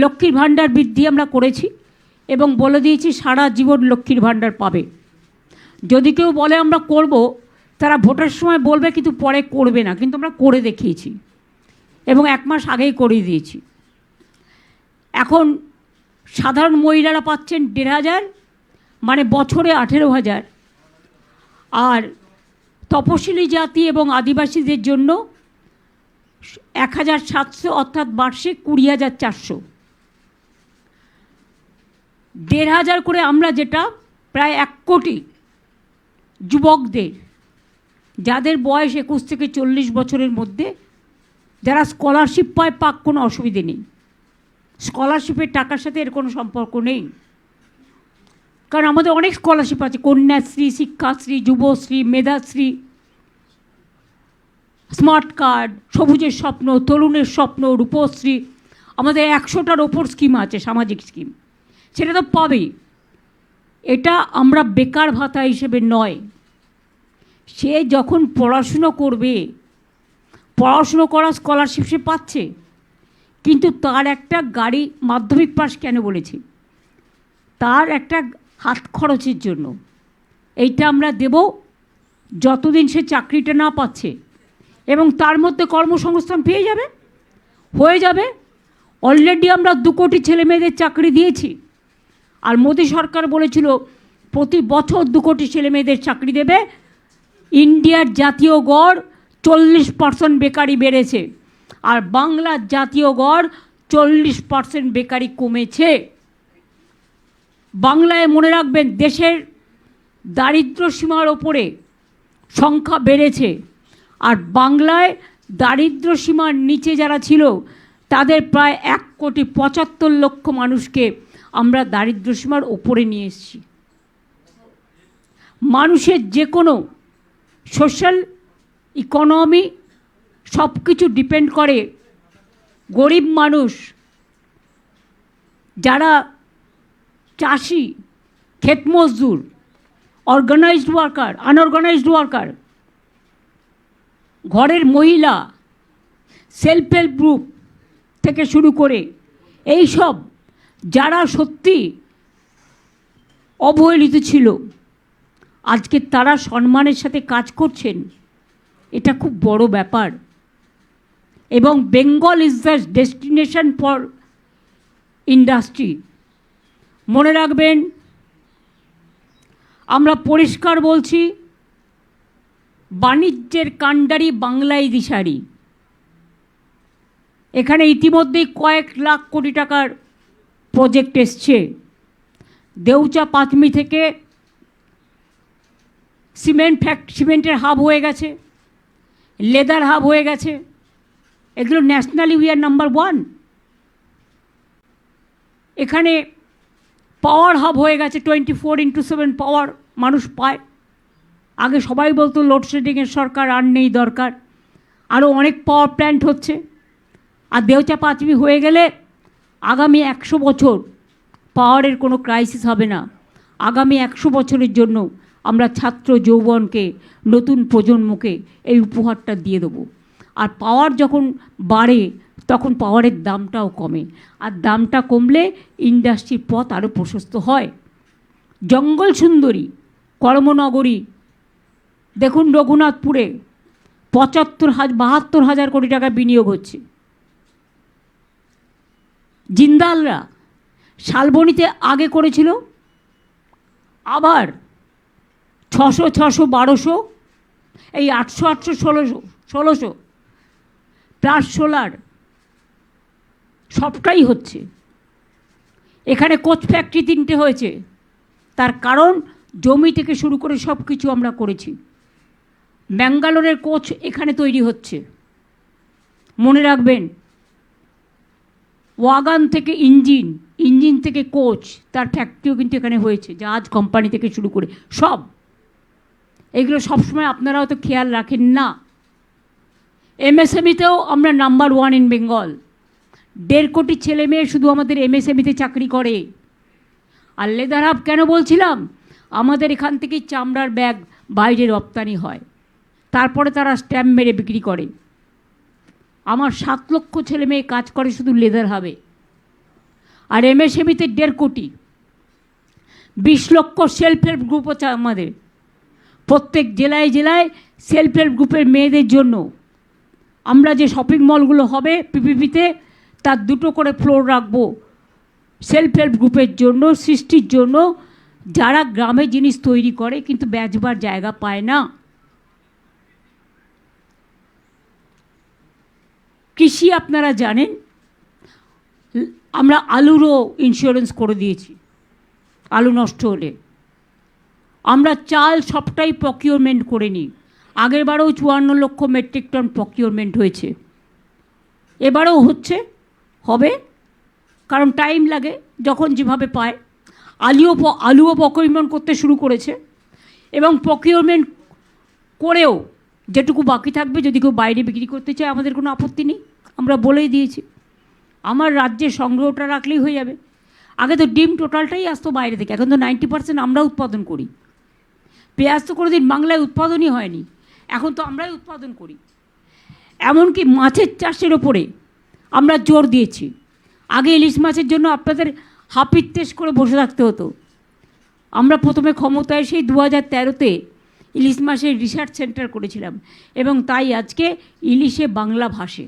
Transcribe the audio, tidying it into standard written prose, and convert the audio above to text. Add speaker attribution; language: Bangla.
Speaker 1: লক্ষ্মীর ভাণ্ডার বৃদ্ধি আমরা করেছি এবং বলে দিয়েছি সারা জীবন লক্ষ্মীর ভাণ্ডার পাবে। যদি কেউ বলে আমরা করব, তারা ভোটের সময় বলবে কিন্তু পরে করবে না, কিন্তু আমরা করে দেখিয়েছি এবং 1 মাস আগেই করিয়ে দিয়েছি। এখন সাধারণ মহিলারা পাচ্ছেন 1,500, মানে বছরে 18,000, আর তপশিলি জাতি এবং আদিবাসীদের জন্য 1,700, অর্থাৎ বার্ষিক 20,400। 1,500 করে আমরা, যেটা প্রায় 1 কোটি যুবকদের, যাদের বয়স 21 থেকে 40 বছরের মধ্যে, যারা স্কলারশিপ পায়, পাক, কোনো অসুবিধে নেই। স্কলারশিপের টাকার সাথে এর কোনো সম্পর্ক নেই, কারণ আমাদের অনেক স্কলারশিপ আছে, কন্যাশ্রী, শিক্ষাশ্রী, যুবশ্রী, মেধাশ্রী, স্মার্ট কার্ড, সবুজের স্বপ্ন, তরুণের স্বপ্ন, রূপশ্রী, আমাদের 100টার ওপর স্কিম আছে, সামাজিক স্কিম, সেটা তো পাবেই। এটা আমরা বেকার ভাতা হিসেবে নয়। সে যখন পড়াশুনো করবে, পড়াশুনো করা স্কলারশিপ সে পাচ্ছে, কিন্তু তার একটা গাড়ি, মাধ্যমিক পাস কেন বলেছি, তার একটা হাত খরচের জন্য এইটা আমরা দেব যতদিন সে চাকরিটা না পাচ্ছে, এবং তার মধ্যে কর্মসংস্থান পেয়ে যাবে, হয়ে যাবে। অলরেডি আমরা 2 কোটি ছেলে মেয়েদের চাকরি দিয়েছি, আর মোদী সরকার বলেছিল প্রতি বছর 2 কোটি ছেলে মেয়েদের চাকরি দেবে। ইন্ডিয়ার জাতীয় গড় 40% বেকারি বেড়েছে, আর বাংলার জাতীয় গড় 40% বেকারি কমেছে। বাংলায় মনে রাখবেন, দেশের দারিদ্র সীমার ওপরে সংখ্যা বেড়েছে, আর বাংলায় দারিদ্র সীমার নিচে যারা ছিল তাদের প্রায় 1,75,00,000 মানুষকে আমরা দারিদ্র সীমার ওপরে নিয়ে এসেছি। মানুষের যে কোনো সোশ্যাল, ইকোনমি সব কিছু ডিপেন্ড করে গরিব মানুষ, যারা চাষি, ক্ষেত মজদুর, অর্গানাইজড ওয়ার্কার, আনঅর্গানাইজড ওয়ার্কার, ঘরের মহিলা, সেলফ হেল্প গ্রুপ থেকে শুরু করে এই সব যারা সত্যি অবহেলিত ছিল, আজকে তারা সম্মানের সাথে কাজ করছেন। এটা খুব বড় ব্যাপার। এবং Bengal is the destination for industry. মনে রাখবেন, আমরা পরিষ্কার বলছি, বাণিজ্যের কাণ্ডারি বাংলায় দিশারি। এখানে ইতিমধ্যেই কয়েক লাখ কোটি টাকার প্রজেক্ট এসছে। দেউচা পাঁচমি থেকে সিমেন্টের হাব হয়ে গেছে, লেদার হাব হয়ে গেছে। এগুলো ন্যাশনালি উই আর নাম্বার 1। এখানে পাওয়ার হাব হয়ে গেছে, 24x7 পাওয়ার মানুষ পায়। আগে সবাই বলতো লোডশেডিংয়ের সরকার, আর নেই দরকার। আরও অনেক পাওয়ার প্ল্যান্ট হচ্ছে। আর দেউচা পাঁচমি হয়ে গেলে আগামী 100 বছর পাওয়ারের কোনো ক্রাইসিস হবে না। আগামী 100 বছরের জন্য আমরা ছাত্র যৌবনকে, নতুন প্রজন্মকে এই উপহারটা দিয়ে দেবো। আর পাওয়ার যখন বাড়ে তখন পাওয়ারের দামটাও কমে, আর দামটা কমলে ইন্ডাস্ট্রির পথ আরও প্রশস্ত হয়। জঙ্গল সুন্দরী, কর্মনগরী, দেখুন রঘুনাথপুরে 72,000 কোটি টাকা বিনিয়োগ হচ্ছে। জিন্দালরা শালবনীতে আগে করেছিল, আবার 600, 1200, এই 800, 1600 প্লাস সোলার সবটাই হচ্ছে। এখানে কোচ ফ্যাক্টরি 3টে হয়েছে, তার কারণ জমি থেকে শুরু করে সব কিছু আমরা করেছি। ব্যাঙ্গালোরের কোচ এখানে তৈরি হচ্ছে। মনে রাখবেন, ওয়াগান থেকে ইঞ্জিন থেকে কোচ, তার ফ্যাক্টরিও কিন্তু এখানে হয়েছে। জাহাজ কোম্পানি থেকে শুরু করে সব, এগুলো সবসময় আপনারা হয়তো খেয়াল রাখেন না। এমএসএমইতেও আমরা নাম্বার 1 ইন বেঙ্গল। 1.5 কোটি ছেলে মেয়ে শুধু আমাদের এমএসএমইতে চাকরি করে। আর লেদার হাব কেন বলছিলাম, আমাদের এখান থেকেই চামড়ার ব্যাগ বাইরে রপ্তানি হয়, তারপরে তারা স্ট্যাম্প মেরে বিক্রি করে। আমার 7 লক্ষ ছেলে মেয়ে কাজ করে শুধু লেদার হাবে। আর MSMEতে 1.5 কোটি, 20 লক্ষ সেলফ হেল্প গ্রুপ আছে আমাদের। প্রত্যেক জেলায় জেলায় সেলফ হেল্প গ্রুপের মেয়েদের জন্য আমরা যে শপিং মলগুলো হবে PPPতে, তার 2টো করে ফ্লোর রাখবো সেলফ হেল্প গ্রুপের জন্য, সৃষ্টির জন্য, যারা গ্রামে জিনিস তৈরি করে কিন্তু বেচবার জায়গা পায় না। কৃষি আপনারা জানেন, আমরা আলুরও ইন্স্যুরেন্স করে দিয়েছি, আলু নষ্ট হলে। আমরা চাল সবটাই প্রকিউরমেন্ট করে নিই। আগেরবারেও 54 লক্ষ মেট্রিক টন প্রকিউরমেন্ট হয়েছে, এবারেও হচ্ছে, হবে, কারণ টাইম লাগে, যখন যেভাবে পায়। আলুও প্রকিউরমেন্ট করতে শুরু করেছে, এবং প্রকিউরমেন্ট করেও যেটুকু বাকি থাকবে যদি কেউ বাইরে বিক্রি করতে চায় আমাদের কোনো আপত্তি নেই, আমরা বলেই দিয়েছি। আমার রাজ্যে সংগ্রহটা রাখলেই হয়ে যাবে। আগে তো ডিম টোটালটাই আসতো বাইরে থেকে, এখন তো 90% আমরা উৎপাদন করি। পেঁয়াজ তো কোনোদিন বাংলায় উৎপাদনই হয়নি, এখন তো আমরাই উৎপাদন করি। এমনকি মাছের চাষের ওপরে আমরা জোর দিয়েছি। আগে ইলিশ মাছের জন্য আপনাদের হাপিত্তেশ করে বসে থাকতে হতো। আমরা প্রথমে ক্ষমতায় সেই 2013তে ইলিশ মাছের রিসার্চ সেন্টার করেছিলাম, এবং তাই আজকে ইলিশে বাংলা ভাষে।